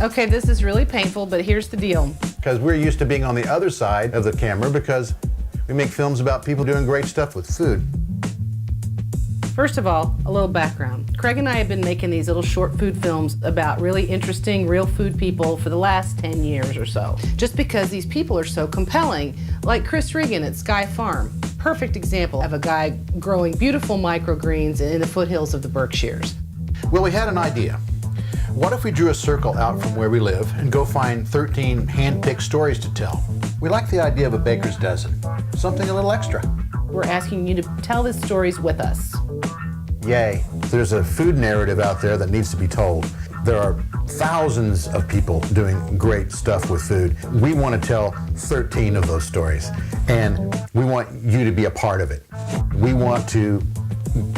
Okay, this is really painful, but here's the deal. Because we're used to being on the other side of the camera because we make films about people doing great stuff with food. First of all, a little background. Craig and I have been making these little short food films about really interesting, real food people for the last 10 years or so. Just because these people are so compelling, like Chris Regan at Sky Farm. Perfect example of a guy growing beautiful microgreens in the foothills of the Berkshires. Well, we had an idea. What if we drew a circle out from where we live and go find 13 hand-picked stories to tell? We like the idea of a baker's dozen, something a little extra. We're asking you to tell the stories with us. Yay. There's a food narrative out there that needs to be told. There are thousands of people doing great stuff with food. We want to tell 13 of those stories, and we want you to be a part of it. We want to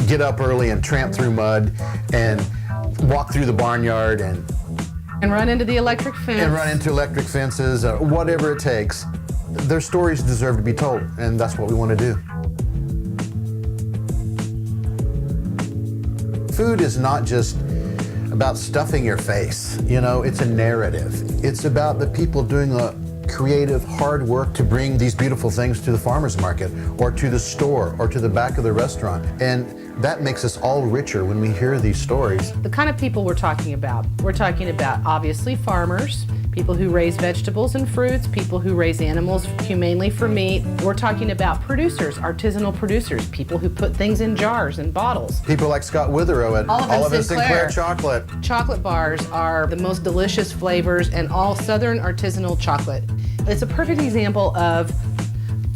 get up early and tramp through mud and walk through the barnyard and run into the electric fence. And run into electric fences, whatever it takes. Their stories deserve to be told, and that's what we want to do. Food is not just about stuffing your face, you know, it's a narrative. It's about the people doing the creative, hard work to bring these beautiful things to the farmer's market or to the store or to the back of the restaurant. And that makes us all richer when we hear these stories. The kind of people we're talking about obviously farmers, people who raise vegetables and fruits, people who raise animals humanely for meat. We're talking about producers, artisanal producers, people who put things in jars and bottles. People like Scott Witherow at Olive & Sinclair Chocolate. Chocolate bars are the most delicious flavors and all Southern artisanal chocolate. It's a perfect example of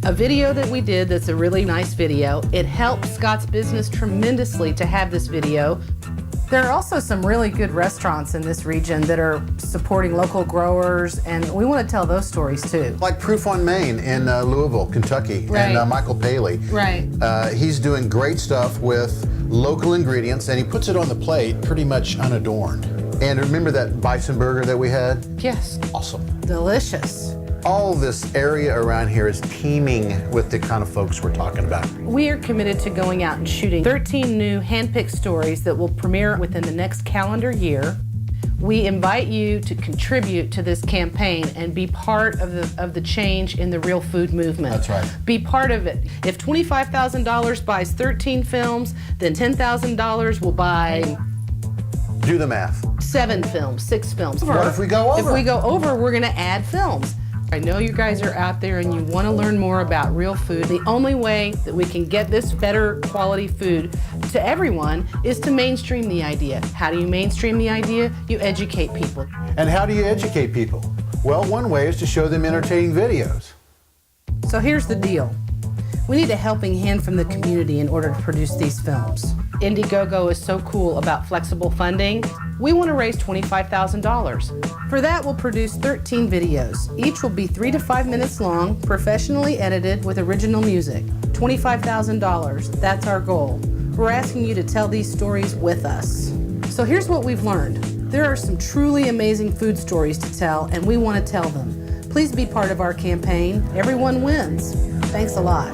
a video that we did that's a really nice video. It helped Scott's business tremendously to have this video. There are also some really good restaurants in this region that are supporting local growers, and we want to tell those stories too. Like Proof on Main in Louisville, Kentucky, right. And Michael Paley. Right. He's doing great stuff with local ingredients, and he puts it on the plate pretty much unadorned. And remember that bison burger that we had? Yes. Awesome. Delicious. All this area around here is teeming with the kind of folks we're talking about. We are committed to going out and shooting 13 new hand-picked stories that will premiere within the next calendar year. We invite you to contribute to this campaign and be part of the change in the real food movement. That's right. Be part of it. If $25,000 buys 13 films, then $10,000 will buy... Do the math. 7 films, 6 films. What if we go over? If we go over, we're going to add films. I know you guys are out there and you want to learn more about real food. The only way that we can get this better quality food to everyone is to mainstream the idea. How do you mainstream the idea? You educate people. And how do you educate people? Well, one way is to show them entertaining videos. So here's the deal. We need a helping hand from the community in order to produce these films. Indiegogo is so cool about flexible funding. We want to raise $25,000. For that, we'll produce 13 videos. Each will be 3 to 5 minutes long, professionally edited with original music. $25,000, that's our goal. We're asking you to tell these stories with us. So here's what we've learned. There are some truly amazing food stories to tell, and we want to tell them. Please be part of our campaign. Everyone wins. Thanks a lot.